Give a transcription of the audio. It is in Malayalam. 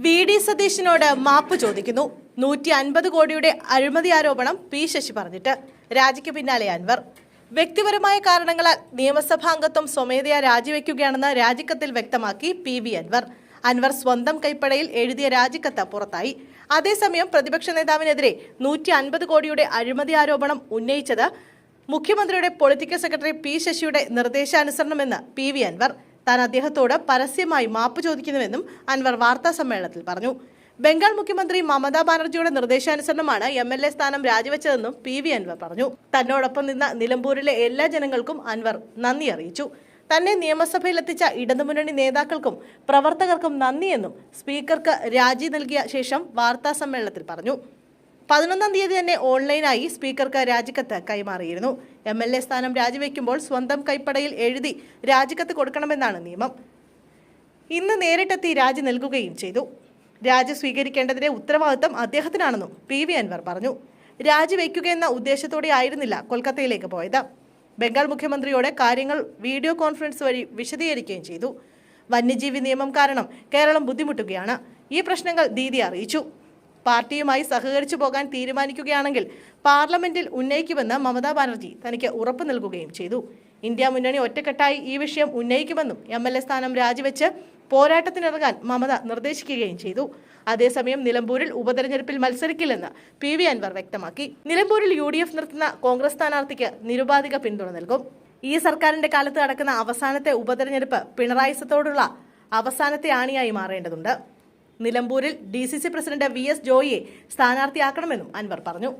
വി.ഡി. സതീശനോട് മാപ്പ് ചോദിക്കുന്നു. 150 കോടിയുടെ അഴിമതി ആരോപണം പി. ശശി പറഞ്ഞിട്ട് രാജിക്ക് പിന്നാലെ അൻവർ. വ്യക്തിപരമായ കാരണങ്ങളാൽ നിയമസഭാംഗത്വം സ്വമേധയാ രാജിവെക്കുകയാണെന്ന് രാജിക്കത്തിൽ വ്യക്തമാക്കി പി. അൻവർ. അൻവർ സ്വന്തം കൈപ്പടയിൽ എഴുതിയ രാജിക്കത്ത് പുറത്തായി. അതേസമയം പ്രതിപക്ഷ നേതാവിനെതിരെ 150 കോടിയുടെ അഴിമതി ആരോപണം ഉന്നയിച്ചത് മുഖ്യമന്ത്രിയുടെ പൊളിറ്റിക്കൽ സെക്രട്ടറി പി. ശശിയുടെ നിർദ്ദേശാനുസരണമെന്ന് പി. അൻവർ. താൻ അദ്ദേഹത്തോട് പരസ്യമായി മാപ്പ് ചോദിക്കുന്നുവെന്നും അൻവർ വാർത്താ സമ്മേളനത്തിൽ പറഞ്ഞു. ബംഗാൾ മുഖ്യമന്ത്രി മമതാ ബാനർജിയുടെ നിർദ്ദേശാനുസരണമാണ് MLA സ്ഥാനം രാജിവെച്ചതെന്നും പി. അൻവർ പറഞ്ഞു. തന്നോടൊപ്പം നിന്ന നിലമ്പൂരിലെ എല്ലാ ജനങ്ങൾക്കും അൻവർ നന്ദി അറിയിച്ചു. തന്നെ നിയമസഭയിലെത്തിച്ച ഇടതുമുന്നണി നേതാക്കൾക്കും പ്രവർത്തകർക്കും നന്ദിയെന്നും സ്പീക്കർക്ക് രാജി നൽകിയ ശേഷം വാർത്താ സമ്മേളനത്തിൽ പറഞ്ഞു. 11-ാം തീയതി തന്നെ ഓൺലൈനായി സ്പീക്കർക്ക് രാജിക്കത്ത് കൈമാറിയിരുന്നു. MLA സ്ഥാനം രാജിവെക്കുമ്പോൾ സ്വന്തം കൈപ്പടയിൽ എഴുതി രാജിക്കത്ത് കൊടുക്കണമെന്നാണ് നിയമം. ഇന്ന് നേരിട്ടെത്തി രാജി നൽകുകയും ചെയ്തു. രാജി സ്വീകരിക്കേണ്ടതിന്റെ ഉത്തരവാദിത്തം അദ്ദേഹത്തിനാണെന്നും പി. അൻവർ പറഞ്ഞു. രാജിവെക്കുകയെന്ന ഉദ്ദേശത്തോടെ ആയിരുന്നില്ല കൊൽക്കത്തയിലേക്ക് പോയത്. ബംഗാൾ മുഖ്യമന്ത്രിയോട് കാര്യങ്ങൾ വീഡിയോ കോൺഫറൻസ് വഴി വിശദീകരിക്കുകയും ചെയ്തു. വന്യജീവി നിയമം കാരണം കേരളം ബുദ്ധിമുട്ടുകയാണ്. ഈ പ്രശ്നങ്ങൾ ദീദി അറിയിച്ചു. പാർട്ടിയുമായി സഹകരിച്ചു പോകാൻ തീരുമാനിക്കുകയാണെങ്കിൽ പാർലമെന്റിൽ ഉന്നയിക്കുമെന്ന് മമതാ ബാനർജി തനിക്ക് ഉറപ്പ് നൽകുകയും ചെയ്തു. ഇന്ത്യ മുന്നണി ഒറ്റക്കെട്ടായി ഈ വിഷയം ഉന്നയിക്കുമെന്നും MLA സ്ഥാനം രാജിവെച്ച് പോരാട്ടത്തിനിറങ്ങാൻ മമത നിർദ്ദേശിക്കുകയും ചെയ്തു. അതേസമയം നിലമ്പൂരിൽ ഉപതെരഞ്ഞെടുപ്പിൽ മത്സരിക്കില്ലെന്ന് പി. അൻവർ വ്യക്തമാക്കി. നിലമ്പൂരിൽ UDF നിർത്തുന്ന കോൺഗ്രസ് സ്ഥാനാർത്ഥിക്ക് നിരുപാധിക പിന്തുണ നൽകും. ഈ സർക്കാരിന്റെ കാലത്ത് നടക്കുന്ന അവസാനത്തെ ഉപതെരഞ്ഞെടുപ്പ് പിണറായി സത്തോടുള്ള അവസാനത്തെ ആണിയായി മാറേണ്ടതുണ്ട്. നിലമ്പൂരിൽ DCC പ്രസിഡന്റ് VS ജോയിയെ സ്ഥാനാർത്ഥിയാക്കണമെന്നും അൻവർ പറഞ്ഞു.